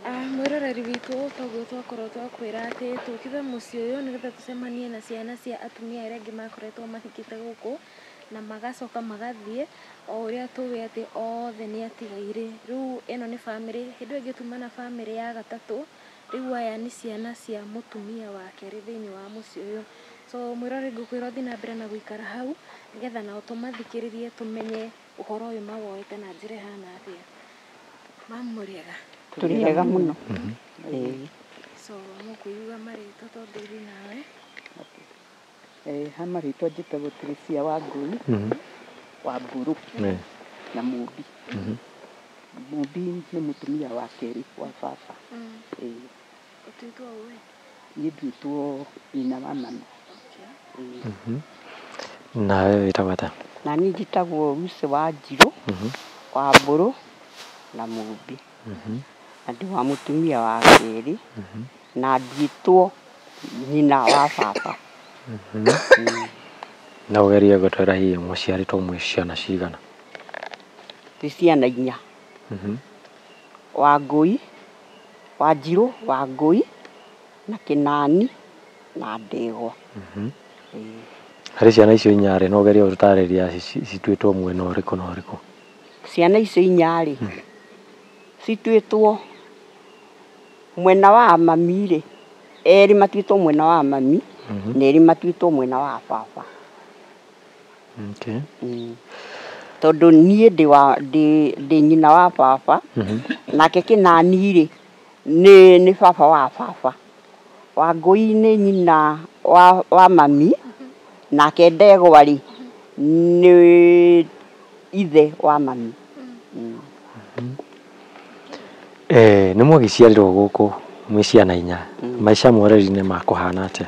Mwĩroreri witũ toguo twakorwo twakwĩra atĩ tũkĩre mũciĩ ũyũ nĩgetha tũcemanie na ciana cia atumia arĩa angĩ makoretwo mahikĩte gũkũ na magacoka magathiĩ, o ũrĩa tũĩ atĩ othe nĩ atigaire. Rĩu ĩno nĩ bamĩrĩ, hĩndĩ ĩyo ĩngĩ tuma na bamĩrĩ ya gatatũ, rĩu aya nĩ ciana cia mũtumia wa kerĩ thĩinĩ wa mũciĩ ũyũ. So mwĩroreri ngũkwĩra ũthiĩ na mbere na gũikara hau nĩgetha nao tũmathikĩrĩrie tũmenye ũhoro ũyũ mawoete na njĩra ĩhana atĩa. Mamu mũrĩega? Tũrĩega mũno. So mũkũiga marĩtwa tondũ thiĩ nawe. Ha marĩtwa njĩtagwo Teresia Wangui, Wamburu na Mũmbi. Mũmbi nĩ mũtumia wa kerĩ wa baba. Ũtuĩtwo ũĩ? Niĩ nduĩtwo nyina wa mami. Nawe wĩtagwo atĩa? Na niĩ njĩtagwo Lucy Wanjirũ, Wamburu na Mũmbi. Na ndĩ wa mũtumia wa kerĩ na nduĩtwo nyina wa baba. Na ũgerie gũtwĩra hihi mũciarĩtwo mwĩ ciana cigana? Twĩ ciana 4. Wangui, Wanjirũ, Wangui na Kĩnani na Ndegwa. Harĩ ciana icio 4 no ũgerie gũtũtarĩria cituĩtwo mwena ũrĩkũ na ũrĩkũ? Ciana icio 4 cituĩtwo mwena wa mami rĩ, 2 matuĩtwo mwena wa mami na 2 matuĩtwo mwena wa baba. Tondũ niĩ ndĩ nyina wa baba, nake Kĩnani rĩ nĩ baba wa baba. Wangui nĩ nyina wa mami, nake Ndegwa rĩ nĩ ithe wa mami. Nĩ mũgĩciarirwo gũkũ mwĩ ciana 4. Maica mũreri-inĩ makũhana atĩa?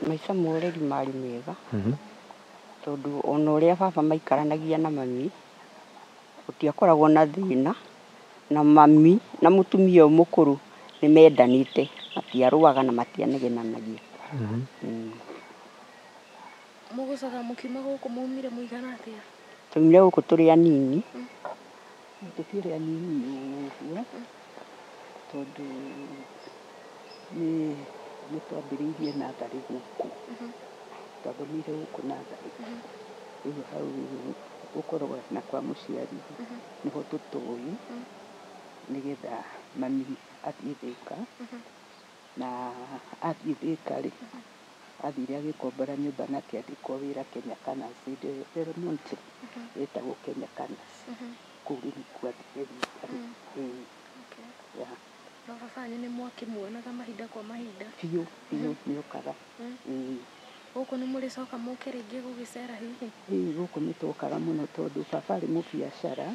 Maica mũreri marĩ mega, tondũ ona ũrĩa baba maikaranagia na mami gũtiakoragwo na thĩna, na mami na mũtumia ũyũ mũkũrũ nĩ mendanĩte, matiarũaga na matianegenanagia. Mũgũcoka mũkiuma gũkũ maumire mũigana atĩa? Twaumire gũkũ tũrĩ anini, tũkĩrĩ anini ũguo, tondũ nĩ twambĩrĩirie natharĩ gũkũ. Twathomire gũkũ natharĩ. Rĩu hau gũkorwo na kwa mũciari nĩho tũtũĩ, nĩgetha mami athiĩ Thĩka, na athiĩ Thĩka rĩ athire agĩkombora nyũmba na akĩandĩkwo wĩra Kenya Canasi, Delmonte ĩtagwo Kenya Canasi. Kũu rĩu nĩkuo athire. Na baba wanyu nĩ mwakĩmuonaga mahinda kwa mahinda? Biũ nĩokaga. Gũkũ nĩ mũrĩcoka mũke rĩngĩ gũgĩcera hihi? Gũkũ nĩ tũkaga mũno tondũ baba arĩ mũbiacara,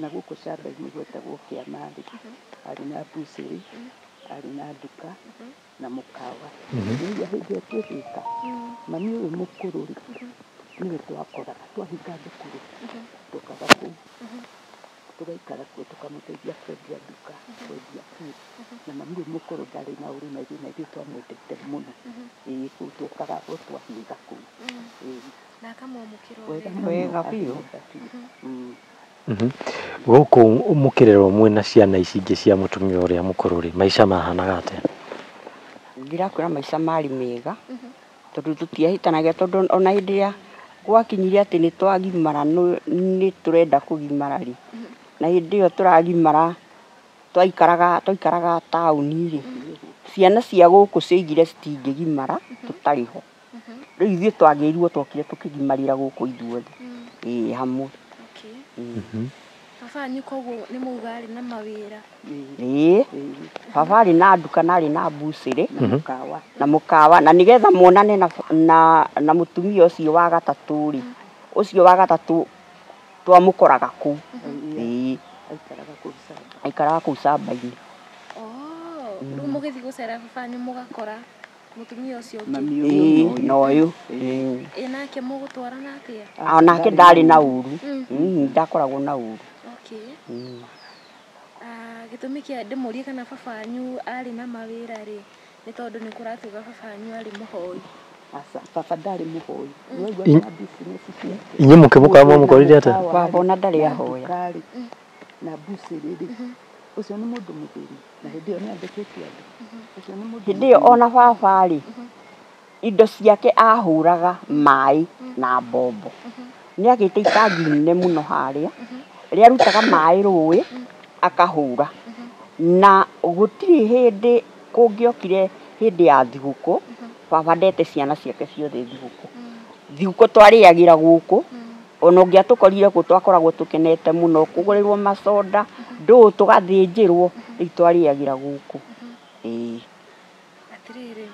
na gũkũ camba-inĩ gwetagwo Kĩamarĩ. Arĩ na mbucĩrĩ, arĩ na nduka na mũkawa. Rĩu hĩndĩ ĩyo twĩ Thĩka, mami ũyũ mũkũrũ rĩ nĩwe twakoraga, twahinga thukuru tũkaga kũu, tũgaikara kuo tũkamũteithia kwendia nduka, kwendia food. Na mami ũyũ mũkũrũ ndarĩ na ũrũ na ithuĩ twamwendete mũno. Kũu tũkaga guo twahinga kũu. Na akamwamũkĩra wega biũ. Gũkũ mũkĩrerwo mwĩna ciana ici ingĩ cia mũtumia ũrĩa mũkũrũ rĩ, maica mahanaga atĩa? Ndirakwĩra maica marĩ mega, tondũ tũtiahĩtanagia, tondũ ona hĩndĩ ĩrĩa gwakinyire atĩ nĩ twagimara, nĩ tũrenda kũgimara rĩ, na hĩndĩ ĩyo tũragimara twaikaraga taũni rĩ, ciana cia gũkũ cioigire citingĩgimara tũtarĩ ho. Rĩu ithuĩ twagĩrĩirwo twokire tũkĩgimarĩra gũkũ ithuothe hamwe. Baba wanyu koguo nĩ mauga arĩ na mawĩra? Baba arĩ na nduka na arĩ na mbucĩrĩ na mũkawa, na nĩgetha muonane na mũtumia ũcio wa gatatũ rĩ, ũcio wa gatatũ twamũkoraga kũu. Aikaraga kũu camba-inĩ. Rĩu mũgĩthiĩ gũcera baba wanyu mũgakora mũtumia ũcio ũngĩ? Na ũyũ. Nake mũgũtwarana atĩa? Onake ndarĩ na ũru, ndakoragwo na ũru. Gĩtũmi kĩa ndĩmũrie kana baba wanyu arĩ na mawĩra rĩ, nĩ tondũ nĩ kũratuga baba wanyu arĩ mũhoi. Baba ndarĩ mũhoi. Inyuĩ mũkĩmũkora mwamũkorire atĩa? Baba ona ndarĩ ahoya. Na mbucĩrĩ rĩ Ucio nĩ mũndũ mũtheri na hĩndĩ ĩyo nĩandĩkĩte andũ. Ucio nĩ mũndũ hĩndĩ ĩyo ona baba rĩ indo ciake ahũraga maĩ na mbombo. Nĩagĩte itangi nene mũno harĩa rĩrĩa arutaga maĩ rũĩ akahũra, na gũtirĩ hĩndĩ kũngĩokire hĩndĩ ya thigũkũ baba ndete ciana ciake ciothe thigũkũ. Thigũkũ twarĩagĩra gũkũ, ona ũngĩatũkorire gũkũ twakoragwo tũkenete mũno, kũgũrĩrwo macoda, ndũũ tũgathĩnjĩrwo, rĩu twarĩagĩra gũkũ. Atĩrĩrĩ,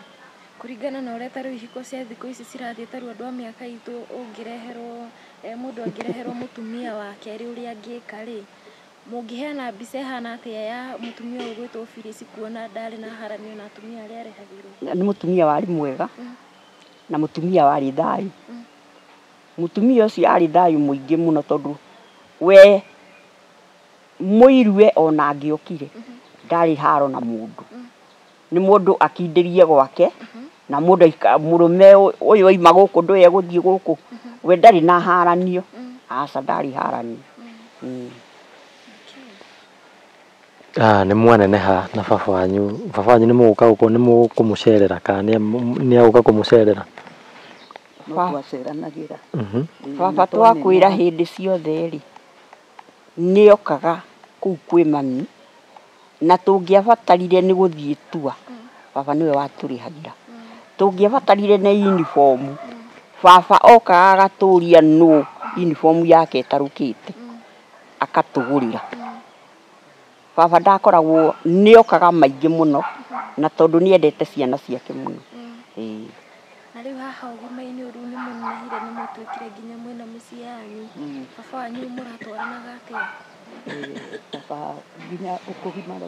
kũringana na ũrĩa tarĩu ihiko cia thikũ ici cirathiĩ, tarĩu andũ a mĩaka itũ ũngĩreherwo mũndũ angĩreherwo mũtumia wa kerĩ ũrĩa angĩka rĩ, mũngĩheana mbica ĩhana atĩa ya mũtumia ũyũ gwĩtwo Phyllis kuona ndarĩ na haranio na atumia arĩa arehagĩrwo? Nĩ mũtumia warĩ mwega na mũtumia warĩ thayũ. Mũtumia ũcio arĩ thayũ mũingĩ mũno tondũ we mũirwe ona angĩokire ndarĩ haro na mũndũ. Nĩ mũndũ akindĩrie gwake na mũndũ mũrũme ũyũ oima gũkũ ndũĩ egũthiĩ gũkũ, we ndarĩ na haranio, aca ndarĩ haranio. Nĩ mwaneneha na baba wanyu nĩ mũgũka gũkũ, nĩ mũkũmũcerera kana nĩ agũka kũmũcerera? No twaceranagĩra. Baba twakwĩra hĩndĩ ciothe rĩ nĩokaga kũu kwĩ mami, na tũngĩabatarire nĩ gũthiĩ tua baba nĩwe watũrĩhagĩra. Tũngĩabatarire nĩ uniform baba okaga agatũria nũ uniform yake ĩtarũkĩte akatũgũrĩra. Baba ndakoragwo, nĩokaga maingĩ mũno na tondũ nĩendete ciana ciake mũno. Na rĩu haha ũgima-inĩ ũrũ nĩ mũnenehire nĩ mũtuĩkire nginya mwĩna mũciĩ yanyu, baba wanyu mũratwaranaga atĩa? Baba nginya ũkũgimara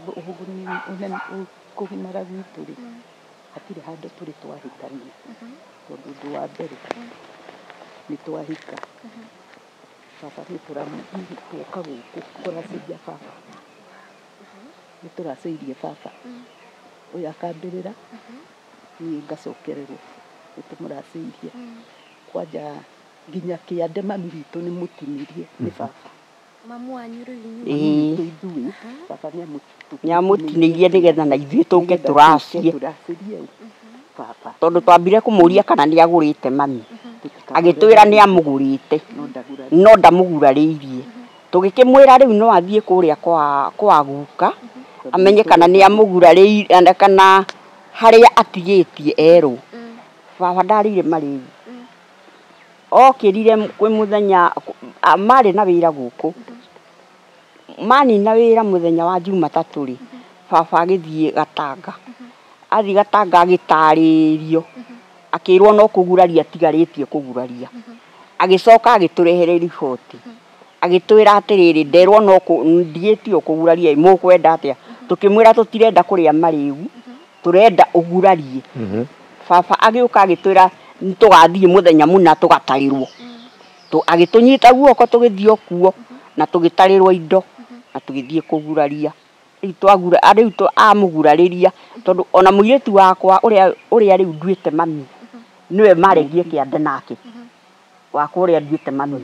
gwitũ rĩ, hatirĩ handũ tũrĩ twahĩtania tondũ ũndũ wa mbere nĩ twahika. Baba nĩtũroka gũkũ kũracĩria baba, nĩtũracĩirie baba, ũyũ akambĩrĩra niĩ ngacokererwo, nĩtũmũracĩirie. Kwanja nginya kĩande mami witũ nĩmũtinirie nĩ baba. Mamu wanyu rĩu inyuĩ? Ithuĩ baba nĩamũtinĩirie nĩgetha na ithuĩ tũke tũracie, baba tondũ twambire kũmũria kana nĩagũrĩte mami, agĩtwĩra nĩamũgũrĩte no ndamũgurarĩirie. Tũgĩkĩmwĩra rĩu no athiĩ kũrĩa kwa guka amenye kana nĩamũgurarĩire kana harĩa atigĩtie erũ. Baba ndarĩire marĩu, okĩrire kwĩ mũthenya marĩ na wĩra gũkũ, manina wĩra mũthenya wa Jumatatũ rĩ, baba agĩthiĩ Gatanga. Athiĩ Gatanga agĩtarĩrio, akĩrwo no kũguraria atigarĩtie kũguraria. Agĩcoka agĩtũrehere riboti, agĩtwĩra atĩrĩrĩ, nderwo no ndigĩtio kũguraria, mũkwenda atĩa? Tũkĩmwĩra tũtirenda kũrĩa marĩu, tũrenda ũgurarie. Baba agĩũka agĩtwĩra nĩtũgathiĩ mũthenya mũna tũgatarĩrwo. Agĩtũnyita guoko tũgĩthiĩ okuo na tũgĩtarĩrwo indo na tũgĩthiĩ kũguraria. Rĩu amũgurarĩria tondũ ona mũirĩtu wakwa ũrĩa rĩu nduĩte mami nĩwe maregie kĩande nake, wakwa ũrĩa nduĩte mami,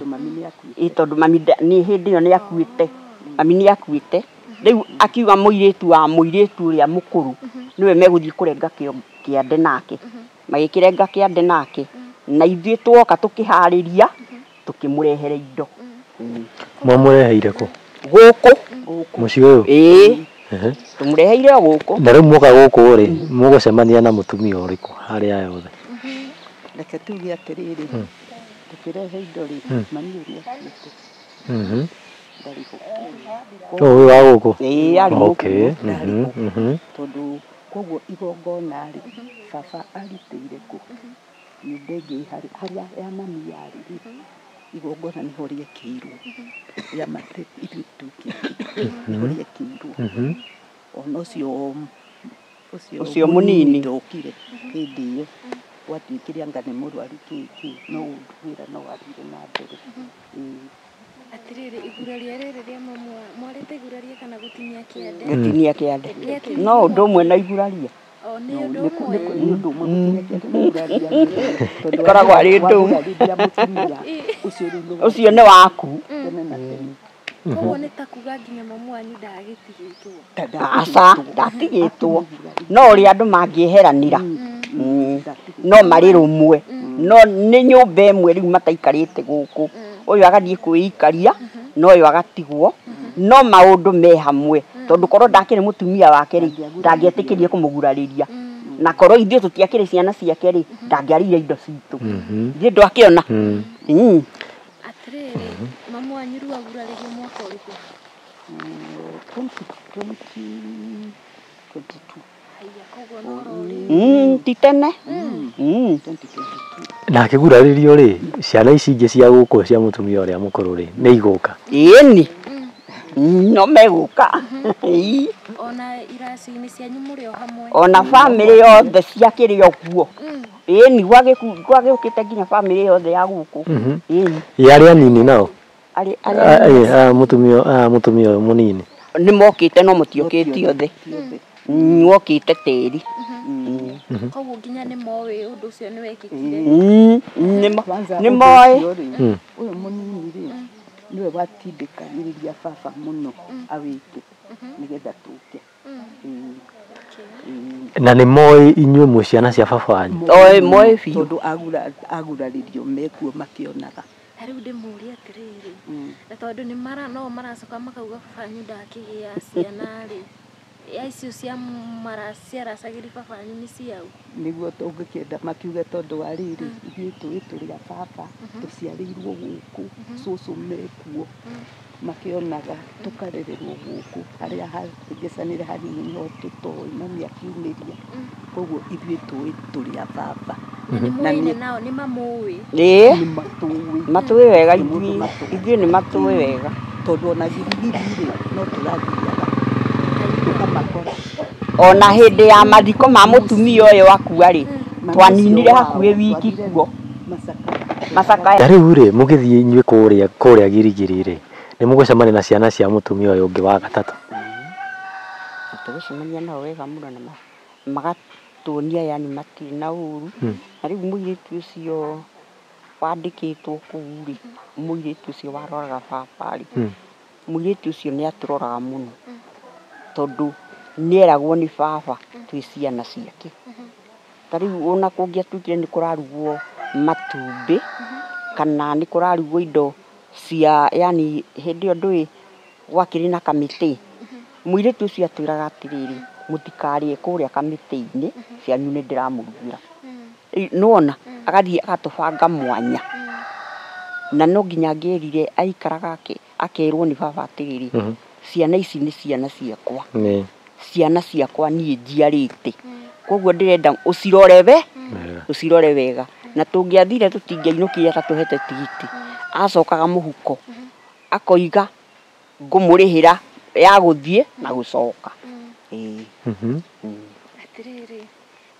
tondũ mami hĩndĩ ĩyo nĩakuĩte, mami nĩakuĩte. Rĩu akiuga mũirĩtu wa mũirĩtu ũrĩa mũkũrũ nĩwe megũthiĩ kũrenga kĩande nake. Magĩkĩrenga kĩande nake na ithuĩ twoka tũkĩharĩria tũkĩmũrehere indo. Mwamũreheire kũ? Gũkũ mũciĩ ũyũ? Tũmũreheire gũkũ. Na rĩu mwoka gũkũ rĩ, mũgũcemania na mũtumia ũrĩkũ harĩa yothe? Reke tuge atĩrĩrĩ, tũkĩrehe indo rĩ, mami ũrĩa akuĩte ndarĩ gũkũ. Ũyũ wa gũkũ? Arĩ gũkũ. Tondũ koguo igongona rĩ, baba arutĩire kũ? Nyũmba ĩngĩ harĩa ya mami yarĩ rĩ, igongona nĩho rĩekĩirwo ya matĩ ithuĩ tũkĩte nĩho rĩekĩirwo. Ona ũcio mũnini ndokire hĩndĩ ĩyo, gwatuĩkire anga nĩ mũrwaru kĩĩ no ũnduĩra no athire na mbere. Atĩrĩrĩ, iguraria rĩrĩ rĩa mamu mwarĩte iguraria kana gũtinia kĩande? Gũtinia kĩande. No ũndũ ũmwe na iguraria. Nĩ ũndũ ũmwe. Koragwo arĩ ũndũ ũmwe. Ũcio nĩ waku. Koguo nĩ ta kuga nginya mamu wanyu ndagĩtigĩtwo. Aca ndatigĩtwo no ũrĩa andũ mangĩeheranĩra no marĩ rũmwe no nĩ nyũmba ĩmwe rĩu mataikarĩte gũkũ ũyũ agathiĩ kwĩikaria no ũyũ agatigwo no maũndũ me hamwe tondũ korwo ndakĩrĩ mũtumia wake rĩ ndangĩetĩkĩria kũmũgurarĩria na korwo ithuĩ tũtiakĩrĩ ciana ciake rĩ ndangĩarĩire indo citũ ithuĩ ndwakĩona Atĩrĩrĩ, mamu wanyu rĩu agurarĩrio mwaka ũrĩkũ? 2022. Haiya, koguo no rorĩ. ti tene 2022. Na akĩgurarĩrio rĩ ciana ici ingĩ cia gũkũ cia mũtumia ũrĩa mũkũrũ rĩ nĩ igũka ĩni no megũka Ona iraci-inĩ cianyu mũrĩ o hamwe. ona bamĩrĩ yothe ciakĩrĩ ũguo ĩni gwagĩũkĩte nginya bamĩrĩ yothe ya gũkũ ĩni yarĩ anini nao mũtumia ũyũ mũnini nĩ mokĩte no mũtiũkĩte othe mwokĩte tĩri Koguo nginya nĩ moĩ ũndũ ũcio nĩ wekĩkire. nĩ moĩ ũyũ mũnini rĩ niwe watindĩkagĩrĩria baba mũno awĩke nĩgetha tũke. na nĩ moĩ inyuĩ mwĩ ciana cia baba wanyu moĩ biũ tondũ agurarĩrio mekuo makĩonaga. Na rĩu ndĩmũrie atĩrĩrĩ, na tondũ no maracoka makauga baba wanyu ndakĩgĩa ciana rĩ, icio ciaracagĩri baba wanyu nĩ ciau? Nĩguo tũngĩkĩenda makiuge tondũ wa rĩrĩ ithuĩ tũĩ tũrĩ a baba tũciarĩirwo gũkũ cũcũ mekuo makĩonaga tũkarererwo gũkũ harĩa hangĩcanĩre hanini no tũtoĩ mami akiumĩria koguo ithuĩ tũĩ tũrĩ a baba Nĩ mũĩne nao nĩ mamũĩ. nĩ matũĩ matũĩ wega ithuĩ nĩ matũĩ wega tondũ ona girigiri rĩ no tũrathiaga tũkamakora. ona hĩndĩ ya mathiko ma mũtumia ũyũ akua rĩ twaninire hakuhĩ wiki kuo macakaya. Ta rĩu rĩ mũgĩthiĩ inyuĩ kũrĩa girigiri rĩ nĩ mũgũcemania na ciana cia mũtumia ũyũ ũngĩ wa gatatũ? Tũgĩcemania nao wega mũno na magatuonia yani matirĩ na ũru na rĩu mũirĩtu ũcio wandĩkĩtwo kũu rĩ mũirĩtu ũcio waroraga baba rĩ mũirĩtu ũcio nĩ atũroraga mũno tondũ nĩeragwo nĩ baba twĩ ciana ciake. Ta rĩu ona kũngĩatuĩkire nĩ kũrarugwo matumbĩ kana nĩ kũrarugwo indo cia yani hĩndĩ ĩyo ndũĩ gwakĩrĩ na kamĩtĩ mũirĩtu ũcio atwĩraga atĩrĩrĩ mũtikarĩe kũrĩa kamĩtĩ-inĩ cianyu nĩ ndĩramũrugĩra nĩwona agathiĩ agatũbanga mwanya na no nginya angĩerire aikaraga akerwo nĩ baba atĩrĩrĩ ciana ici nĩ ciana ciakwa ciana ciakwa niĩ njiarĩte koguo ndĩrenda ũcirore wega na tũngĩathire tũtingĩainũkire atatũhete tigiti acokaga mũhuko akoiga ngũmũrĩhĩra ya gũthiĩ na gũcoka. Atĩrĩrĩ,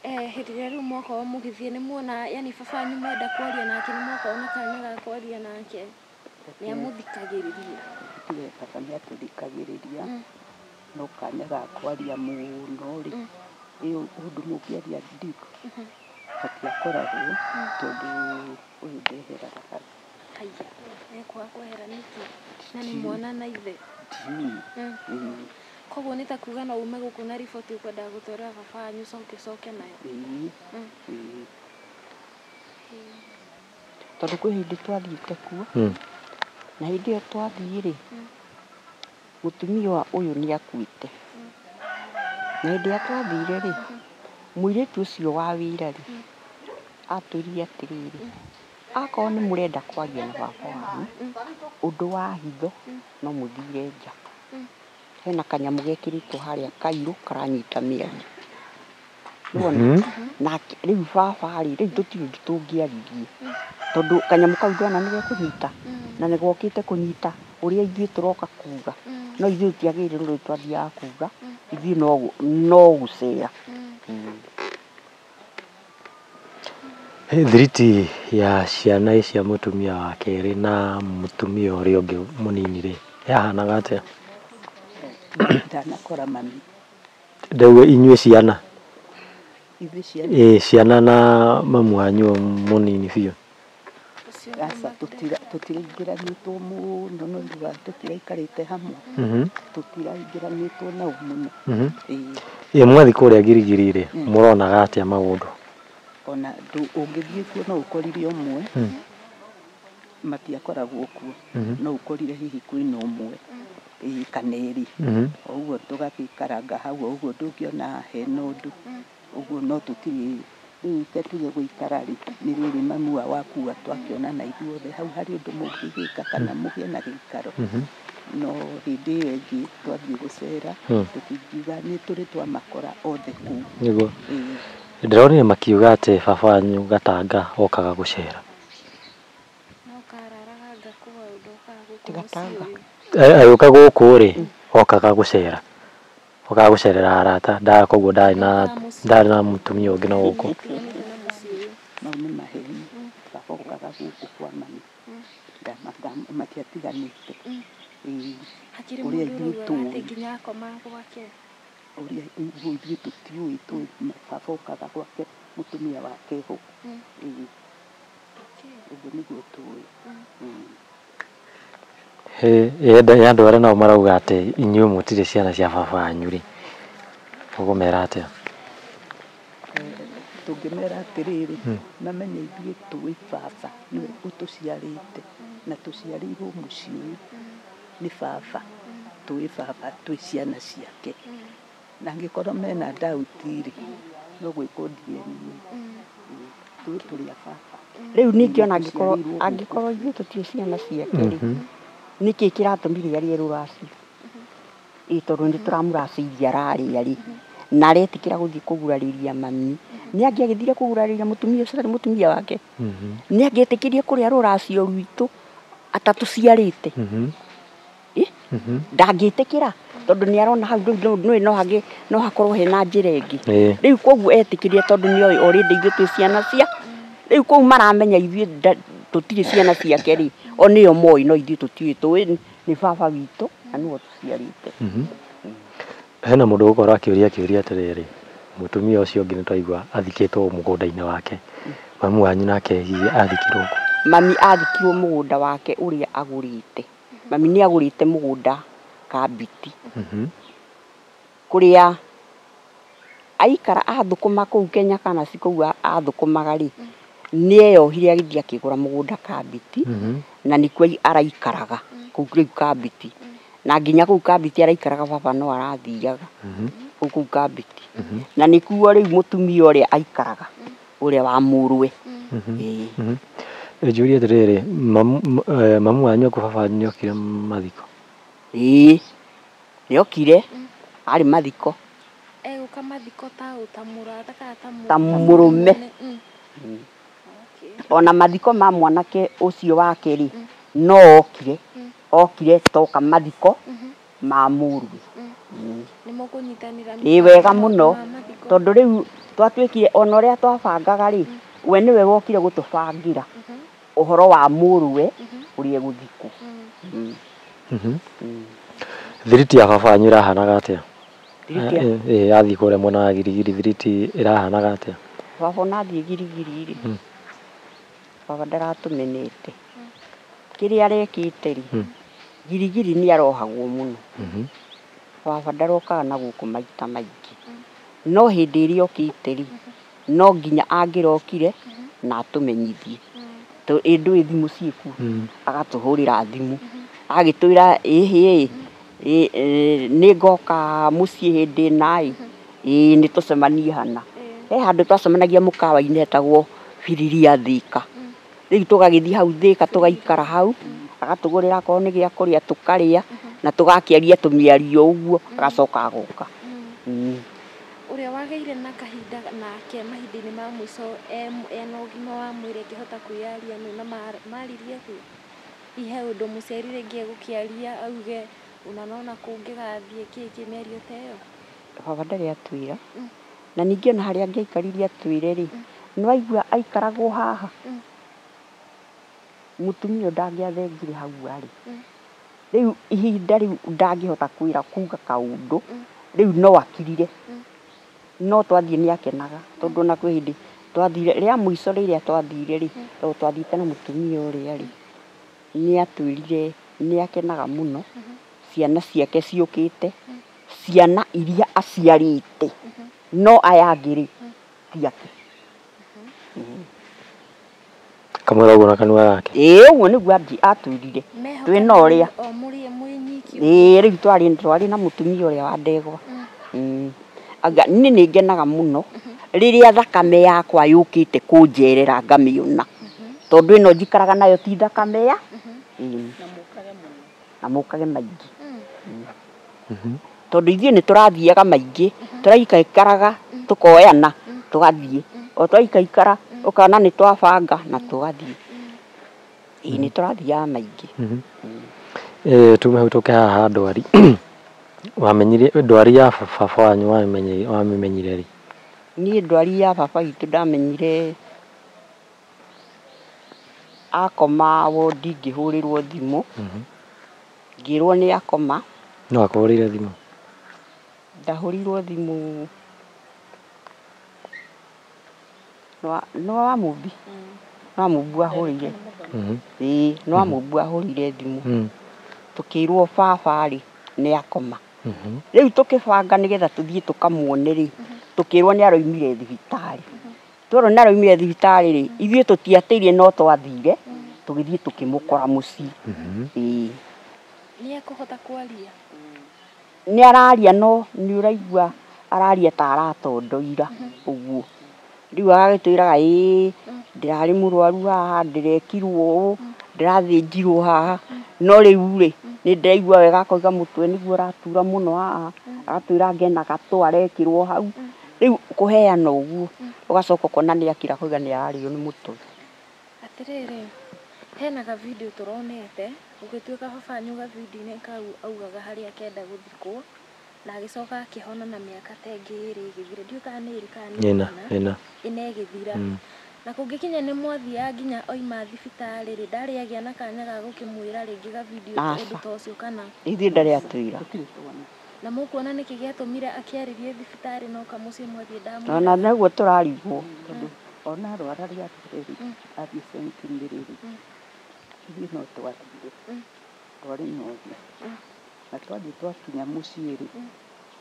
hĩndĩ ĩrĩa rĩu mwakorwo mũgĩthiĩ nĩ muona yani baba wanyu mwenda kwaria nake nĩ mwakorwo na kanya ga kwaria nake nĩ amũthikagĩrĩria? Baba nĩ atũthikagĩrĩria no kanya ga kwaria mũno rĩ ĩyo ũndũ mũngĩaria ndiko hatiakoragwo tondũ ũyũ ndeheraga hau. Haiya, ekwaga kwehera nĩkĩ na nĩ mwana na ithe? Koguo nĩ ta kuga no ume gũkũ na riboti ũkwenda gũtwarĩra baba wanyu coke nayo? Tondũ kwĩ hĩndĩ twathiĩte kuo na hĩndĩ ĩyo twathiĩ rĩ mũtumia ũyũ nĩ akuĩte na hĩndĩ ĩrĩa twathire rĩ mũirĩtu ũcio wa wĩra rĩ atwĩrire atĩrĩrĩ akorwo nĩ mũrenda kwaria na baba wanyu ũndũ wa hitho no mũthire nja hena kanyamũ gekĩrĩtwo harĩa kairũ karanyita mĩario nĩwona na rĩu baba rĩ rĩu tũtirĩ tũngĩaririe tondũ kanyamũ kau ndwana nĩ gekũnyita na nĩ gokĩte kũnyita ũrĩa ithuĩ tũroka kuga no ithuĩ tũtiagĩrĩire rũrĩ twathiaga kuga ithuĩ no gũcera. Thiriti ya ciana cia mũtumia wa kerĩ na mũtumia ũrĩa ũngĩ mũnini rĩ yahanaga atĩa? Ndanakora mami. Ndauga inyuĩ ciana? Ithuĩ ciana? Ciana na mamu wanyu mũnini biũ. ũcio Aca tũtiraingĩranĩtwo mũno no nduga tũtiraikarĩte hamwe tũtiraingĩranĩtwo nao mũno. Ĩ mwathi kũrĩa Girigiri rĩ mũronaga atĩa maũndũ? Ona ũngĩthiĩ kuo no ũkorire ũmwe matiakoragwo kuo no ũkorire hihi kwĩna ũmwe kana erĩ ũguo tũgagĩikaranga hau ũguo ndũngĩona hena ũndũ ũguo no tũtirĩ rĩu tuge gũikara rĩ nĩ rĩrĩ mami wakua twakĩonana ithuothe hau harĩ ũndũ mũngĩgĩka kana mũgĩe na gĩikaro no hĩndĩ ĩyo ĩngĩ twathiĩ gũcera tũtingiuga nĩ tũrĩ twamakora othe kũu. Nĩguo ndĩronire makiuga atĩ baba wanyu Gatanga okaga gũcera. Agĩũka gũkũ rĩ okaga gũcera okaga gũcerera arata ndaga koguo ndarĩ na mũtumia ũngĩ na gũkũ. Mau nĩ maheni baba okaga gũkũ kwa mami matiatiganĩte. Ũrĩa ithuĩ tũtiũĩ baba okaga gwake mũtumia wake ho ũguo nĩguo tũĩ. Andũ arĩa nao marauga atĩ inyuĩ mũtirĩ ciana cia baba wanyu rĩ ũgũmera atĩa? Tũngĩmera atĩrĩrĩ mamenye ithuĩ tũĩ baba nĩwe ũtũciarĩte na tũciarĩirwo mũciĩ ũyũ nĩ baba tũĩ baba twĩ ciana ciake na angĩkorwo mena ndauti rĩ no gwĩkwo ndieni tũĩ tũrĩ a baba. Rĩu ningĩ ona angĩkorwo ithuĩ tũtirĩ ciana ciake rĩ nĩkĩ kĩratũmire arĩe rũracio tondũ nĩ tũramũracĩirie ararĩa rĩ na aretĩkĩra gũthiĩ kũgurarĩria mami. Nĩ angĩagĩthire kũgurarĩria mũtumia ũcio arĩ mũtumia wake nĩ angĩetĩkĩrie kũrĩa rũracio rwitũ atatũciarĩte ndangĩtĩkĩra tondũ nĩ arona hau rĩu no hakorwo hena njĩra ĩngĩ. Rĩu koguo etĩkĩrie tondũ nĩ oĩ already ithuĩ twĩ ciana cia rĩu kũu maramenya ithuĩ tũtirĩ ciana ciake rĩ o nĩo moĩ no ithuĩ tũtiũĩ tũĩ nĩ baba witũ na nĩwe tũciarĩte. Hena mũndũ gũkorwo akĩũria atĩrĩrĩ mũtumia ũcio ũngĩ nĩ twaigua athikĩtwo mũgũnda-inĩ wake mami wanyu nake hihi athikirwo kũ? Mami athikirwo mũgũnda wake ũrĩa agũrĩte. Mami nĩ agũrĩte mũgũnda Kabiti kũrĩa aikara athũkũma kũu Kenya kana si kũu athũkũmaga rĩ nĩ eyohire agĩthiĩ akĩgũra mũgũnda Kabiti na nĩkuo araikaraga kũu rĩu Kabiti na nginya kũu Kabiti araikaraga baba no arathiaga kũu Kabiti na nĩkuo rĩu mũtumia ũrĩa aikaraga ũrĩa wa mũrũwe. Njũrie atĩrĩrĩ mamu wanyu kwa baba wanyu nĩokire mathiko? Nĩokire arĩ mathiko egũka mathiko ta mũrata kana ta mũrũme ona mathiko ma mwanake ũcio wake rĩ no okire toka mathiko ma mũrũwe. Wega mũno tondũ rĩu twatuĩkire ona ũrĩa twabangaga rĩ we nĩwe wokire gũtũbangĩra ũhoro wa mũrũwe ũrĩa egũthikwo. Thiriti ya baba wanyu ĩrahanaga atĩa? Athiĩ kũrĩa mwena wa Girigiri thiriti ĩrahanaga atĩa? Baba onathiĩ Girigiri rĩ baba ndaratũmenete kĩrĩa arekĩte rĩ Girigiri nĩ arohagwo mũno baba ndarokaga na gũkũ maita maingĩ no hĩndĩ ĩrĩa okĩte rĩ no nginya angĩrokire na atũmenyithie ndũĩ thimũ ciĩkuo agatũhũrĩra thimũ agĩtwĩra nĩ ngoka mũciĩ hĩndĩ ĩna nĩ tũcemanie hana. He handũ twacemanagia mũkawa-inĩ hetagwo Firiria Thĩka rĩu tũgagĩthiĩ hau Thĩka tũgaikara hau agatũgũrĩra akorwo nĩ gĩa kũrĩa tũkarĩa na tũgakĩaria tũmĩario ũguo agacoka agoka. Ũrĩa wagĩire na kahinda nake mahinda-inĩ ma mũico ena ũgima wa mwĩrĩ angĩhota kwĩyaria na maririe atĩ ihe ũndũ mũciari rĩngĩ egũkĩaria auge ona nona kũngĩgathiĩ kĩmĩario ta ĩyo? Baba ndarĩ atwĩra na ningĩ ona harĩa angĩaikarire atwĩre rĩ nĩwaigua aikaragwo haha mũtumia ndangĩathengire hau arĩ rĩu ihinda rĩu ndangĩhota kwĩra kuga kaũndũ rĩu no akirire no twathiĩ nĩ akenaga tondũ ona kwĩ hĩndĩ twathire rĩa mũico rĩrĩa twathire rĩ tondũ twathiĩte na mũtumia ũrĩa rĩ nĩatwĩrire nĩakenaga mũno ciana ciake ciũkĩte ciana iria aciarĩte no aya angĩ rĩ tiake kamwĩra ũguo na kanua gake ũguo nĩguo atwĩrire twĩna ũrĩa rĩu twarĩ na mũtumia ũrĩa wa ndegwa niĩ nĩngenaga mũno rĩrĩa thakame yakwa yũkĩte kũnjerera ngamĩona tondũ ĩno njikaraga nayo ti thakame ya na mũkage maingĩ tondũ ithuĩ nĩtũrathiaga maingĩ tũraikaraga tũkoyana tũgathiĩ o twaikaikara ũkona nĩtwabanga na tũgathiĩ nĩtũrathiaga maingĩ tume hau tũke haha ndwari wamenyire ndwari ya baba wanyu wamĩmenyire rĩ niĩ ndwari ya baba witũ ndamenyire akoma wondi ngĩhũrĩrwo thimũ ngĩrwo nĩ akoma no akũhũrĩire thimũ ndahũrĩirwo thimũ no wa mũmbi ahũrĩire no wa mũmbi ahũrĩire thimũ tũkĩrwo baba rĩ nĩ akoma rĩu tũkĩbanga nĩgetha tũthiĩ tũkamuone rĩ tũkĩrwo nĩaroimire thibitarĩ twerwo nĩaroimire thibitarĩ rĩ ithuĩ tũtiatĩire no twathire tũgĩthiĩ tũkĩmũkora mũciĩ nĩekũhota kwaria nĩararia no nĩũraigua araria ta aratondoira ũguo rĩu agagĩtwĩraga ndĩrarĩ mũrwaru haha ndĩrekirwo ũũ ndĩrathĩnjirwo haha no rĩu rĩ nĩndĩraigua wega akoiga mũtwe nĩguo ũratura mũno haha agatwĩra ngena gatũ arekĩrwo hau rĩu kũheana ũguo ũgacoka ũkona nĩakira koiga nĩararĩo nĩ mũtwe atĩrĩrĩ hena ka video tũronete ũgĩtuĩka baba wanyu ga video-inĩ kau augaga harĩa akenda gũthikwo na agĩcoka akĩhona na mĩaka ta ĩngĩ ĩrĩ ĩgĩthira ndiũĩ kana nĩ ĩrĩ kana ĩna ĩgĩthira na kũngĩkinya nĩ mwathiaga nginya oima thibitarĩ rĩ ndarĩ agĩa na kanya ga gũkĩmwĩra rĩngĩ ga video ũndũ ta ũcio kana ithuĩ ndarĩ atwĩra na mũkuona nĩkĩ gĩatũmire akĩarĩrie thibitarĩ no kamũciĩ mwathiĩ ndamwĩra ona naguo tũrarigwo tondũ ona arwara rĩa atĩrĩrĩ athiĩ sentinĩ rĩrĩ ithuĩ no twathire twarĩ nothia na twathiĩ twakinya mũciĩ rĩ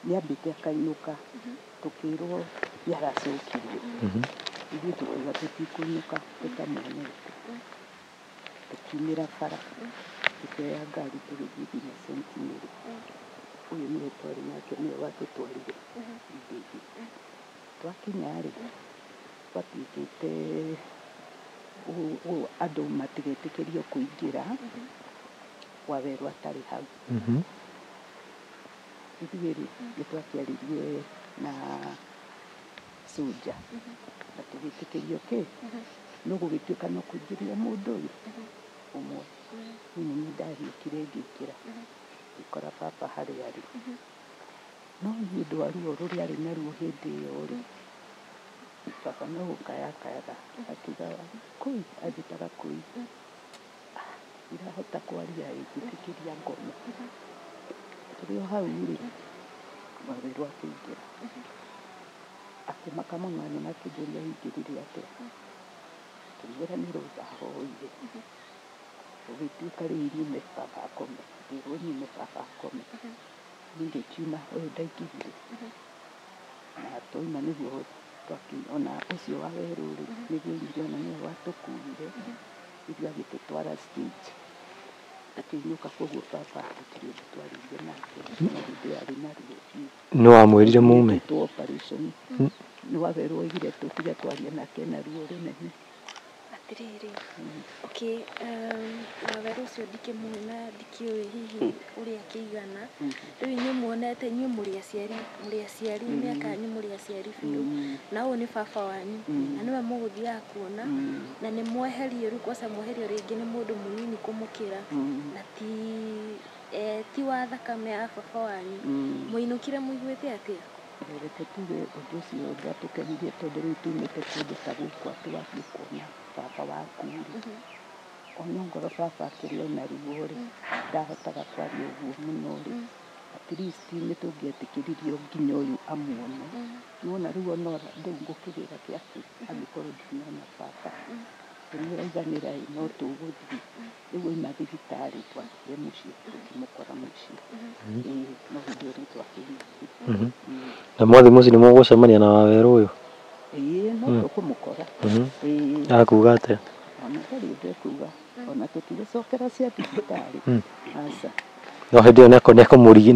nĩambĩte akainũka tũkĩrwo nĩaracokirie ithuĩ tũkiuga tũtikũinũka tũtamuone tũkiumĩra bara tũkĩoya ngari tũgĩthiĩ nginya sentinĩ rĩ ũyũ nĩwe twarĩ nake nĩwe watũtwarire twakinya rĩ twatuĩkĩte andũ matigetĩkĩrio kũingĩra wawerũ atarĩ hau ithuĩ rĩ nĩtwakĩaririe na soja atĩgĩtĩkĩrio no gũgĩtuĩka no kũingĩria mũndũ ũyũ ũmwe niĩ nĩndariũkire ngĩingĩra ngĩkora baba harĩa arĩ no nĩ ũndũ wa ruo rũrĩa arĩ naruo hĩndĩ ĩyo rĩ baba no gũkayakayaga akiuga kũi anjĩtaga kũi ndirahota kwaria ngĩtĩkĩria ngome tũrĩ o hau rĩ wawerũ akĩingĩra akĩmaka mũno na akĩnjũria aingĩrire atĩa akĩmwĩra nĩ Rose ahoire gũgĩtuĩka rĩu nyume baba akome ngĩrwo nyume baba akome niĩ ngĩkiuma ũyũ ndaingĩrire na twauma nĩguo ona ũcio wawerũ rĩ nĩguo ithuĩ ona nĩwe watũkuire ithuĩ agĩtũtwara stage akĩinũka koguo baba gũtirĩ ũndũ twarĩire nake na hĩndĩ arĩ na ruo biũ nĩ wamwĩrire mume operation nĩ wawerũ oigire tũtige twarie nake na ruo rũnene atĩrĩrĩ wawerũ ũcio ndikĩmũĩ na ndikĩũĩ hihi ũrĩa akĩigana rĩu inyuĩ muonete inyuĩ mũrĩ aciari mĩaka yanyu mũrĩ aciari biũ na ũyũ nĩ baba wanyu na nĩwe mũgũthiaga kuona na nĩ mweherio rĩu kwanza mweherio rĩngĩ nĩ mũndũ mũnini kũmũkĩra na ti wa thakame ya baba wanyu mũinũkire mũiguĩte atĩa reke tuge ũndũ ũcio ndwatũkenirie tondũ rĩu tumĩte kũndũ ta gũkũ atũgathiĩ kuona baba waku rĩ ona ngoro baba akĩrĩ ona ruo rĩ ndahotaga kwaria ũguo mũno rĩ at least nĩ tũngĩetĩkĩririo nginya ũyũ amuone. Nona rĩu ona rĩu ngũkĩgĩra kĩatĩ angĩkorwo ndinona baba tũnĩraiganĩra no tũgũthiĩ rĩu oima thibitarĩ twathiĩ mũciĩ tũkĩmũkora mũciĩ. No hĩndĩ ĩyo nĩ twakĩrĩtie. Na mwathi mũciĩ nĩ mũgũcemania na Wawerũ ũyũ? No tũkũmũkora. Akuga atĩa? Ona ndarĩ ũndũ ekuga, ona tũtigũcokera cia thibitarĩ. Aca. No hĩndĩ ĩyo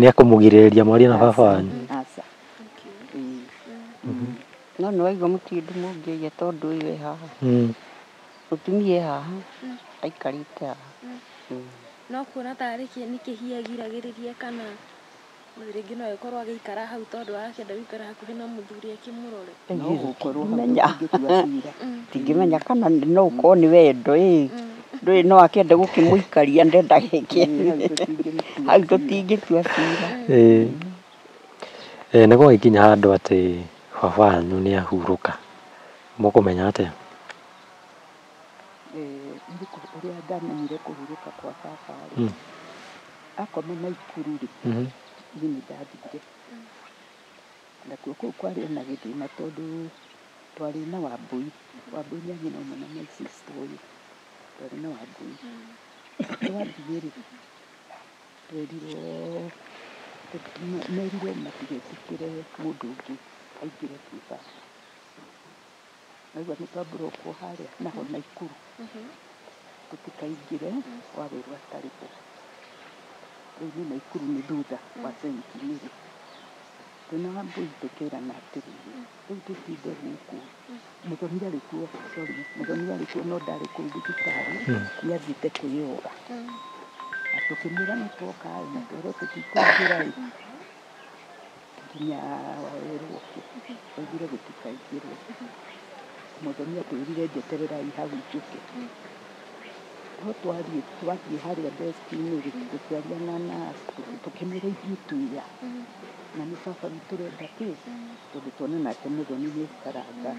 nĩekũmũgirĩrĩria mwarie na baba wanyu? Aca. No nĩwaigua mũtindi mũngĩiya tondũ ũyũ e haha. Mũtumia e haha aikarĩte haha. No kuona tarĩ nĩ kĩhia giragĩrĩria kana rĩngĩ no ĩkorwo agĩikara hau tondũ arakĩenda gũikara hakuhĩ na mũthuri akĩmũrore. Tingĩmenya kana no ũkorwo nĩ wendo ndũĩ no akĩenda gũkĩmũikaria ndenda gĩkĩ. Hau tũtingĩtua cira. Nĩ gwagĩkinya handũ atĩ baba wanyu nĩ ahurũka, mũkũmenya atĩa? Ũrĩa ndamenyire kũhurũka kwa baba akoma Naikuru-rĩ, niĩ nĩ ndathire. Nakuo kũu kwarĩ na gĩthĩna tondũ twarĩ na Wambũi. Wambũi nĩ anyina ũmwe na my sister ũyũ. Twarĩ na Wambũi. Twathiĩ-rĩ, merirwo matigetĩkĩre mũndũ ũngĩ aingĩre kwĩ baba. Naigua nĩ twamburokwo harĩa naho Naikuru. Tũtikaingĩre Wawerũ atarĩ ho. Rĩu nĩ Naikuru nĩ thutha wa St. Mary. Twĩna Wambũi tũkĩrana atĩrĩrĩ, rĩu tũtinde gũkũ. Mũthoni arĩ kuo, Mũthoni arĩ kuo no ndarĩ kũu thibitarĩ, nĩ athiĩte kwĩyoga. Na tũkĩmwĩra nĩ twoka na twerwo tũtikũingĩra nginya Wawerũ oke. Oigire gũtikaingĩrwo. Mũthoni atwĩrire njetererai hau njũke. No twathiĩ harĩa desk-inĩ tũkĩaria na nurse tũkĩmwĩra ithuĩ twĩya na nĩ baba witũ ũrenda kĩ tondũ tuonana atĩ Mũthoni nĩ aikaranga.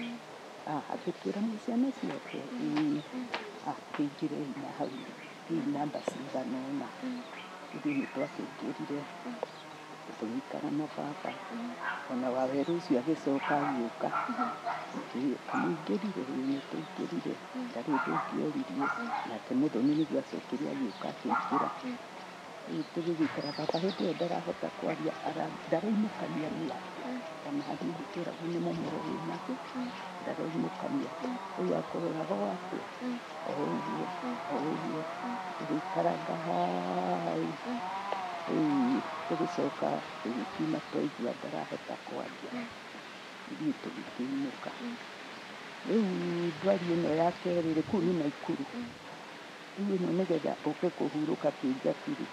Akĩtwĩra mwĩ ciana ciake kĩingĩrei na hau hihi namba cigana ũna. Ithuĩ nĩ twakĩingĩrire tũgĩikara na baba. Ona Wawerũ ũcio agĩcoka agĩũka. Tũmũingĩrire nĩ tũingĩrire ndarĩ ũndũ ũngĩoririe. Nake Mũthoni nĩguo acokire agĩũka akĩingĩra. Rĩu tũgĩgĩikara baba hĩndĩ ĩyo ndarahota kwaria ndarainũkania mĩaka. Kana harĩ gũtũragwo nĩ mũmũro wĩnake ndarainũkania. Rĩu akũroraga o atĩa o ũguo tũgĩikaranga hau. Rĩu tũgĩcoka tũgĩkiuma twaigua ndarahota kwaria. Ithuĩ tũgĩkĩinũka. Rĩu ndwari ĩno ya kerĩ kũu nĩ Naikuru. Rĩu ĩno nĩgetha ũke kũhurũka kĩnjabi-rĩ,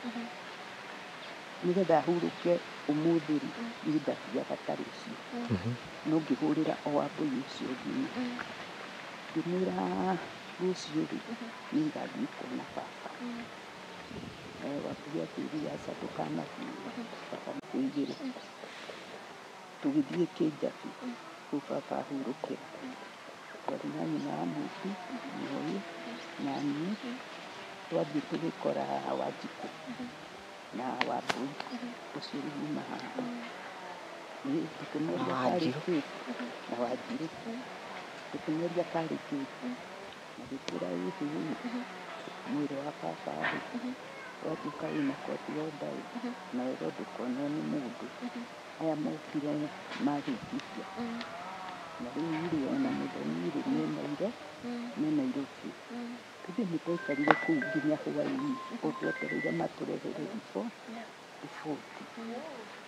nĩgetha hurũke ũmũthĩ-rĩ, niĩ ndathiaga ta rũciũ. No ngĩhũrĩra o Wambũi ũcio thimũ. Ngĩmwĩra rũciũ-rĩ, niĩ ngathiĩ kuona baba. Wambũi akĩnjĩra aca ndũkanathiĩ baba nĩkũigĩrwo. Tũgĩthiĩ kĩnjabi kũu baba ahurũkĩra. Twarĩ na nyina wa mũici Mũyũ na niĩ. Twathiĩ tũgĩkora Wanjikũ na Wambũi ũcio nyuma haha. Tũkĩmoria karĩ kĩ na Wanjirũ. Tũkĩmoria karĩ kĩ magĩtwĩra mwĩrĩ wa baba-rĩ watuĩka wĩna kothi yondaĩ na wĩrwo ndũkonwo nĩ mũndũ. Aya mokire magĩikithia. Na rĩu-rĩ ona Mũthoni-rĩ me Nairobi. Ithuĩ nĩ twaikarire kũu nginya hwaĩ-inĩ o twetereire matũrehere riboti.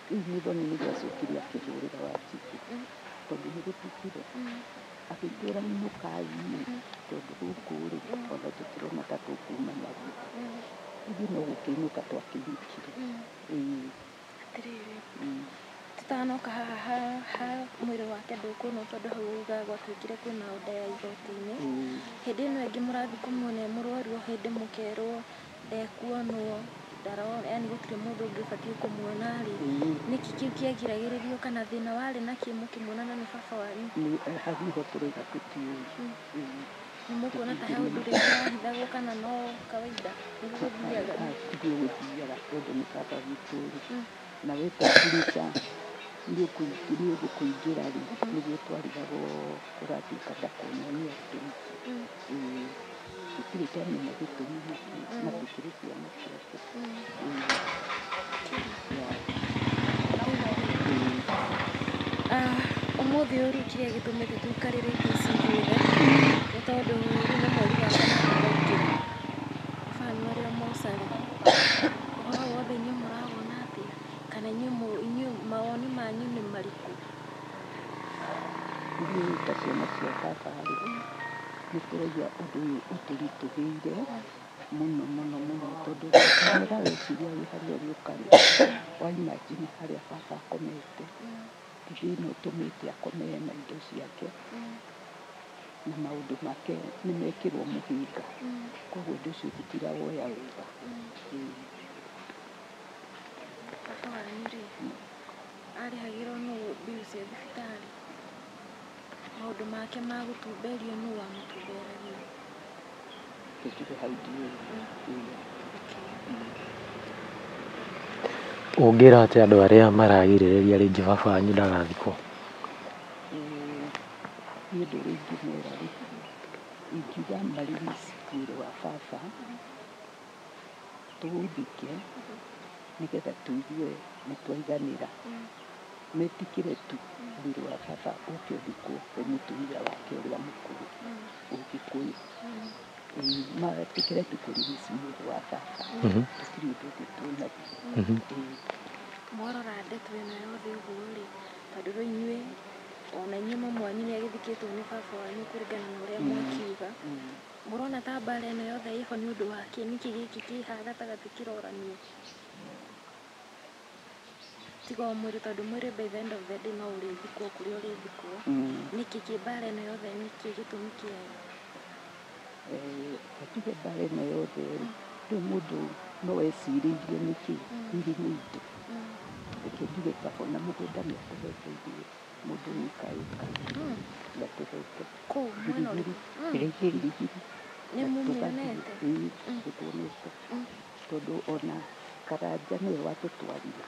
Rĩu Mũthoni nĩguo acokire akĩhũrĩra Wanjikũ tondũ nĩ gũtukire. Agĩtwĩra inũkai tondũ gũkũ-rĩ ona tũtirona ta tũkuma narua. Ithuĩ no gũkĩinũka twakĩinũkire. Tutanoka haha mwĩrĩ wake ndũkuonwo tondũ hau uga gwatuĩkire kwĩna oda ya igoti-inĩ. Hĩndĩ ĩno ĩngĩ mũrathiĩ kũmuona e mũrwaru o hĩndĩ mũkerwo ndekuonwo yani gũtirĩ mũndũ ũngĩ ũbatiĩ kũmuona-rĩ, nĩkĩ kĩu kĩagiragĩrĩrio kana thĩna warĩ nakĩ mũkĩmuonana nĩ baba wanyu? Hau niho tũrauga tũtiũĩ. Nĩ mũkuona ta he ũndũ rĩngĩ wahithagwo kana no kawaida nĩguo gũthiaga? Tiguo gũthiaga tondũ nĩ baba witũ-rĩ. na wetĩkĩrĩka nĩ ũgũkũingĩra rĩ nĩguo twarigagwo kũrathiĩ kada kuonania atĩ tũtirĩ twamenya gĩtũmi na tũkĩrĩ ciana ciake. Ũmũthĩ ũyũ kĩrĩa gĩtũmĩte tũikarĩre ici ithuothe nĩ tondũ rĩu nĩ mweri wa kanana waingĩra, baba arĩa mocarĩ ũhoro wothe inyuĩ mũrawona atĩa, kana inyuĩ mawoni manyu nĩ marĩkũ? Ithuĩ ta ciana cia baba rĩ nĩ tũraigua ũndũ ũyũ ũtũritũhĩire mũno mũno mũno, tondũ ũreciria wĩ harĩa ũrĩ ũkarĩ waimagine harĩa baba akomete, thĩna ũtũmĩte akome na indo ciake na maũndũ make nĩ mekĩrwo mũhĩnga, koguo ũndũ ũcio tũtirawoya wega. Baba wanyu rĩ arĩhagĩrwo nũ mbiru cia thibitarĩ? Maũndũ make ma gũtumberio nũ wamũtumberagia? Tũtirĩ hau ndiũĩ. Ũngĩra atĩ andũ arĩa maragirĩrĩria rĩngĩ baba wanyu ndagathikwo? Niĩ ũndũ ũrĩa ingĩmera rĩ, ingiuga marigĩci mwĩrĩ wa baba tũũthike nĩgetha tũigue nĩ twaiganĩra, metikĩre tu mwĩrĩ wa baba ũke ũthikwo wĩ mũtumia wake ũrĩa mũkũrũ Ũgĩkũyũ, matikĩre tu kũrigici mwĩrĩ wa baba, tũtirĩ ũndũ ũngĩ tuonagia. Mwarora ndeto ĩno yothe ũguo rĩ, tondũ rĩu inyuĩ ona inyuĩ mamu wanyu nĩ agĩthikĩtwo nĩ baba wanyu kũringana na ũrĩa mwakiuga, mũrona ta mbara ĩno yothe ĩho nĩ ũndũ wake, nĩkĩ gĩkĩ kĩ haha gatagatĩ kĩroranio? Tiga o mwĩrĩ, tondũ mwĩrĩ by the end of the day no ũrĩthikwo kũrĩa ũrĩthikwo, nĩkĩ kĩ mbara ĩno yothe, nĩkĩ gĩtũmi kĩayo? Tuge mbara ĩno yothe rĩu mũndũ no ecirĩirie nĩkĩ hihi nĩ indo, reke njuge baba na mũgũnda nĩ atũhete ithuĩ, mũndũ wĩkaĩka nĩ atũhete birigiri nĩ mũmĩonete? Nĩtuonete, tondũ ona Karanja nĩwe watũtwarire,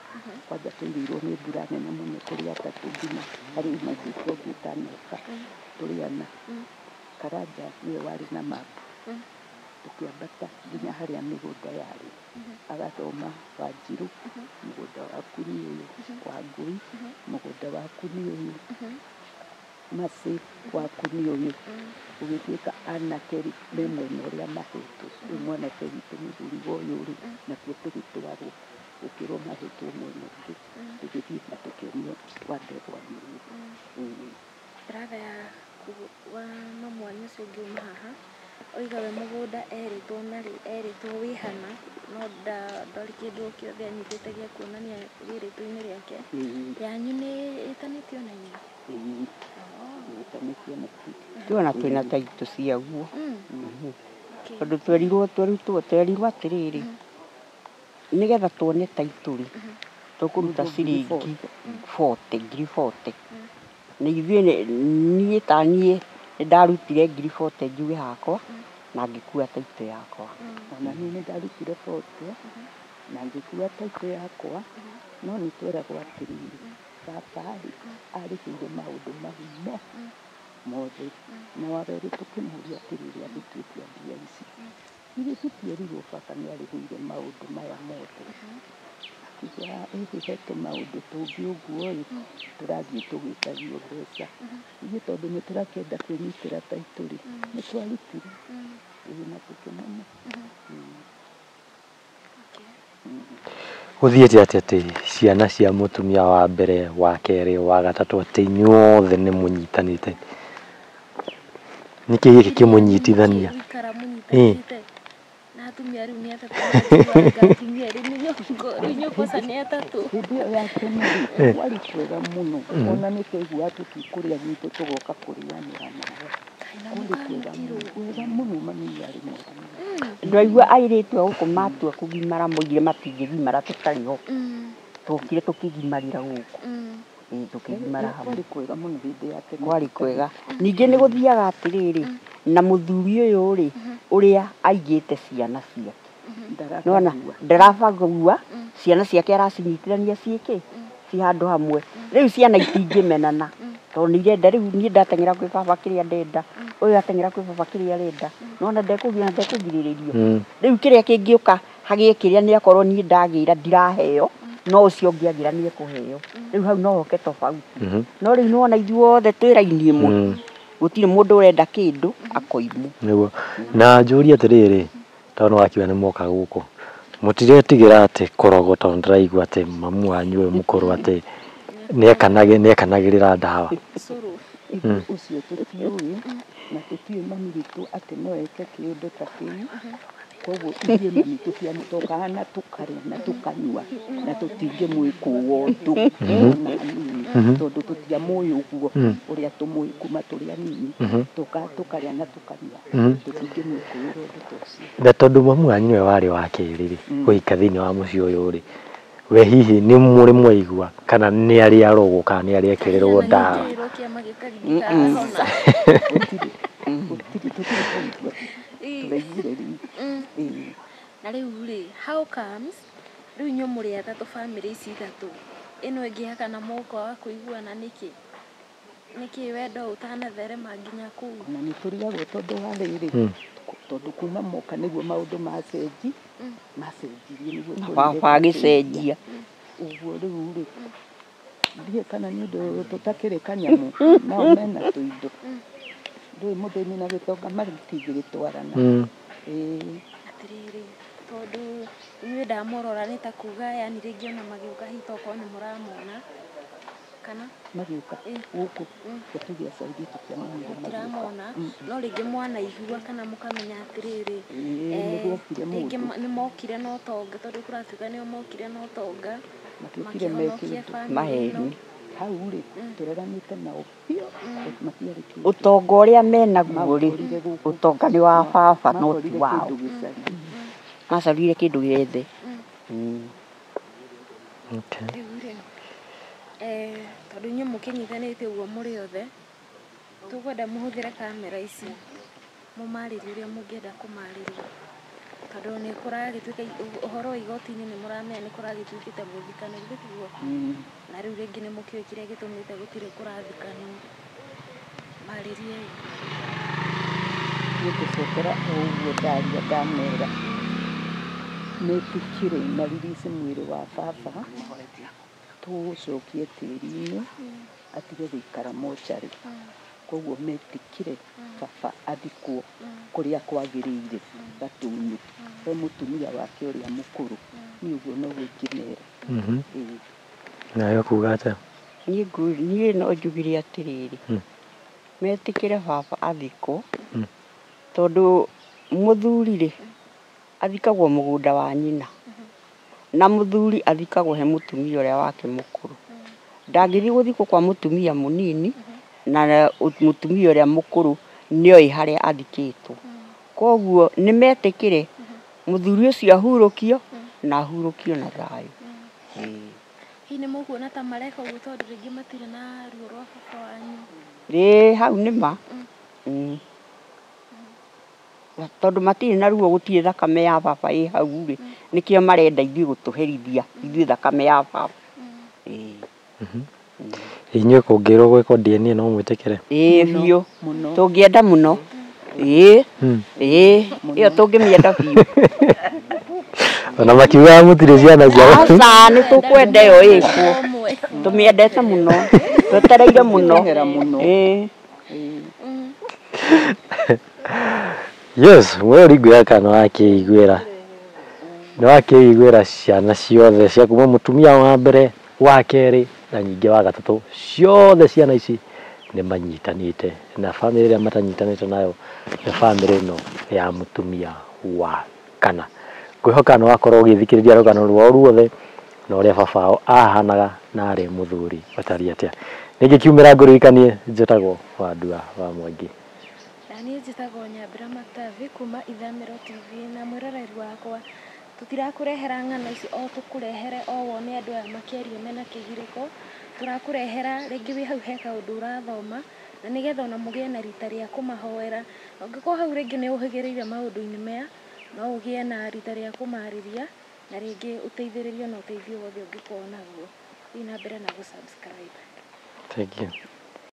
kwanja tũirĩirwo nĩ mbura nene mũno tũrĩ atatũ nginya harĩ maitũ ũngĩ ũtaneka tũrĩ ana. Karanja nĩwe warĩ na mapu, tũkĩambata nginya harĩa mĩgũnda yarĩ, agathoma Wanjirũ mũgũnda waku nĩ ũyũ, Wangũi mũgũnda waku nĩ ũyũ, Macĩ waku nĩ ũyũ, ũgĩtuĩka anake nĩ mwena ũrĩa mahetwo, rĩu mwanake witũ mũthuri wa ũyũ rĩ nakuo tũgĩtwarwo gũkĩrwo mahetwo mwena ũngĩ, tũgĩthiĩ na tũkĩonio wa ndegwa nĩ ũyũ. Brother wa mamu wanyu ũcio ũngĩ uma haha oiga we mũgũnda erĩtwo na rĩ erĩtwo wĩ hana, no ndarĩ kĩndũ o kĩothe anyitĩte gĩa kuonania rĩrĩtwo-inĩ rĩake. Yanyu nĩ ĩtanĩtio na inyuĩ? Ĩtanĩtio na tuona twĩna taitũ ciaguo, tondũ twerirwo atĩrĩrĩ, nĩgetha tuone taitũ rĩ tũkũruta ciringi ngiri 40, na ithuĩ niĩ ta niĩ nĩ ndarutire ngiri 40 njuge hakwa na ngĩkua taitũ yakwa. Ona niĩ nĩ ndarutire 40 na ngĩkua taitũ yakwa, no nĩ tweragwo atĩrĩrĩ baba arĩhĩire maũndũ mau mothe, na wawerĩ tũkĩmũria atĩrĩrĩ andĩkĩtie mbia ici, ithuĩ tũtierirwo baba nĩ arĩhĩire maũndũ maya mothe, akiuga ĩhĩhete maũndũ tũngĩ ũguo ĩ tũrathiĩ tũgĩtagio mbeca, ithuĩ tondũ nĩ tũrakĩenda kwĩnyitĩra taitũ rĩ nĩ twarutire na tũkĩmenya. Gũthiĩte atĩ ciana cia mũtumia wa mbere, wa kerĩ, wa gatatũ atĩ inyuothe nĩ mũnyitanĩte, nĩkĩ gĩkĩ kĩmũnyitithania? Na atumia rĩu nĩ atatũ, atumia rĩu nyokosa nĩ atatũ. Hĩndĩ ĩyo ya tene rĩ kwarĩ kwega mũno, ona nĩ twaiguaga tũtikũrĩa gwitũ tũgoka kũrĩanĩra nao, kwarĩ kwega mũno, mami arĩ mwega mũno. Ndwaigua airĩtu a gũkũ matua kũgimara moigire matingĩgimara tũtarĩ ho, tũkire tũkĩgimarĩra gũkũ, tũkĩgimara hamwe. Kwarĩ kwega mũno hĩndĩ ya tene, kwarĩ kwega. Ningĩ nĩ gũthiaga atĩrĩrĩ, na mũthuri ũyũ rĩ ũrĩa aigĩte ciana ciake, nona ndarabagua ciana ciake aracinyitithania ciĩkĩ ci handũ hamwe rĩu ciana itingĩmenana tondũ nĩ irenda rĩu niĩ ndateng'era kwĩ baba kĩrĩa ndenda ũyũ ateng'era kwĩ baba kĩrĩa arenda nona ndekũgirĩrĩrio rĩu kĩrĩa kĩngĩũka hagĩe kĩrĩa nĩ akorwo niĩ ndagĩra ndiraheo no ũcio ũngĩ agĩra nĩ ekũheo rĩu hau no hoke tofauti no rĩu nĩwona ithuothe twĩ raini ĩmwe gũtirĩ mũndũ ũrenda kĩndũ akoimwo nĩguo na njũrie atĩrĩrĩ tondũ wakiuga nĩ moka gũkũ mũtiretigĩra atĩ kũrogwo tondũ ndĩraigua atĩ mamu wanyu ũyũ mũkũrũ atĩ nĩekanagĩrĩra ndawa ũcio tũtiũĩ na tũtiũĩ mami witũ atĩ no eke kĩũndũ ta kĩu koguo ithuĩ mami tũtokaga na tũkarĩa na tũkanyua na tũtingĩmwĩkũo ũndũ tondũ tũtiamũĩ ũguo ũrĩa tũmũĩ kuma tũrĩ anini tũkaga tũkarĩa na tũkanyua tũtingĩmwĩkũĩra ũndũ ta ũcio na tondũ mamu wanyu nĩwe warĩ wa kerĩ rĩ gũika thĩinĩ wa mũciĩ ũyũ rĩ we hihi nĩ mũrĩ mwaigua kana nĩ arĩ arogwo kana nĩ arĩ ekĩrĩrwo ndawa na rĩu rĩ how comes rĩu inyuĩ mũrĩ atatũ bamĩrĩ ici ithatũ ĩno ĩngĩ hakana mũhuko wa kũiguana nĩkĩ wendo ũtanatherema nginya kũu na nĩ tũrigagwo tondũ wa rĩrĩ tondũ kuma moka nĩguo maũndũ macenjirie nĩguo baba agĩcenjia ũguo rĩu rĩ ndiĩ kana nĩ ũndũ tũtakĩrĩ kanyamũ nao mena tũindo ndũĩ mũthĩni na gĩtonga matingĩgĩtwarana atĩrĩrĩ tondũ inyuĩ ndamũrora nĩ ta kuga yani rĩngĩ ona magĩũka hita okorwo nĩ mũramona kana magĩũka gũkũ gũtũgĩa caidi tũtiramona no rĩngĩ mwanaigua kana mũkamenya atĩrĩrĩ rĩngĩ nĩ mokire na ũtonga tondũ kũratuĩka nĩo mokire na ũtonga makĩhonokia bamĩrĩ ĩno hau rĩ tũreranĩte nao biũ matiarĩ kĩndũ ũtonga ũrĩa menaguo rĩ ũtonga nĩ wa baba no ti wao macarire kĩndũ gĩothe rĩu rĩ tondũ inyuĩ mũkĩnyitanĩte ũguo mũrĩ othe tũkwenda mũhũthĩre kamera ici mũmarĩrie ũrĩa mũngĩenda kũmarĩria tondũ nĩ kũragĩtuĩka ũhoro wa igoti-inĩ nĩ mũramenya nĩ kũragĩtuĩkĩte mũthikano gĩtiguo na rĩu rĩngĩ nĩ mũkĩũĩ kĩrĩa gĩtũmĩte gũtirĩ kũrathikanwo marĩrie gũcokera ũguo ndaria ndamera nĩtũkire na ririci mwĩrĩ wa baba tũcokie tĩri-inĩ atige gũikara mocarĩ koguo metĩkire baba athikwo kũrĩa kwagĩrĩire Gatũnyũ he mũtumia wake ũrĩa mũkũrũ nĩ ũguo no gwĩkĩmera nayo kuga atĩa niĩ no njugire atĩrĩrĩ metĩkĩre baba athikwo tondũ mũthuri rĩ athikagwo mũgũnda wa nyina na mũthuri athikagwo he mũtumia ũrĩa wake mũkũrũ ndangĩthiĩ gũthikwo kwa mũtumia mũnini na mũtumia ũrĩa mũkũrũ nĩoĩ harĩa athikĩtwo koguo nĩ metĩkĩre mũthuri ũcio ahurũkio na ahurũkio na thayũ hihi nĩ mũkuona ta mareka ũguo tondũ rĩngĩ matirĩ na ruo rwa baba wanyu hau nĩ ma tondũ matirĩ na ruo gũtirĩ thakame ya baba ĩ hau rĩ nĩkĩo marenda ithuĩ gũtũherithia ithuĩ thakame ya baba inyuĩ kũngĩrwo gwĩkwo DNA no mwĩtĩkĩre biũ tũngĩenda mũno ĩyo tũngĩmĩenda biũ ona makiuga mũtirĩ ciana ciao aca nĩ tũkwenda ĩyo ĩkwo tũmĩendete mũno twetereire mũno yes we ũringũra kana nĩwakĩiguĩra ciana ciothe cia kuma mũtumia wa mbere wa kerĩ na nyingĩ wa gatatũ ciothe ciana ici nĩ manyitanĩte na bamĩrĩ ĩrĩa matanyitanĩte nayo nĩ bamĩrĩ ĩno ya mũtumia wa kana ngwĩhoka nĩ wakorwo ũgĩthikĩrĩria rũgano rwao ruothe na ũrĩa baba wao ahanaga na arĩ mũthuri watariĩ atĩa ningĩ kiumĩra ngũririkanie njĩtagwo Wandua wa Mwangi niĩ njĩtagwo Nyambura Matavi kuma Ithamĩro TV na mwĩroreri wakwa tũtirakũrehera ng'ano ici o tũkũrehere o wone andũ aya makĩaria mena kĩgirĩko tũrakũrehera rĩngĩ wĩ hau he kaũndũ ũrathoma na nĩgetha ona mũgĩe na rita rĩa kũmahoera ũngĩkorwo hau rĩngĩ nĩ ũhĩgĩrĩire maũndũ-inĩ maya no ũgĩe na rita rĩa kũmarĩria na rĩngĩ ũteithĩrĩrio na ũteithio wothe ũngĩkorwo naguo thiĩ na mbere na gũ subscribe. Thank you.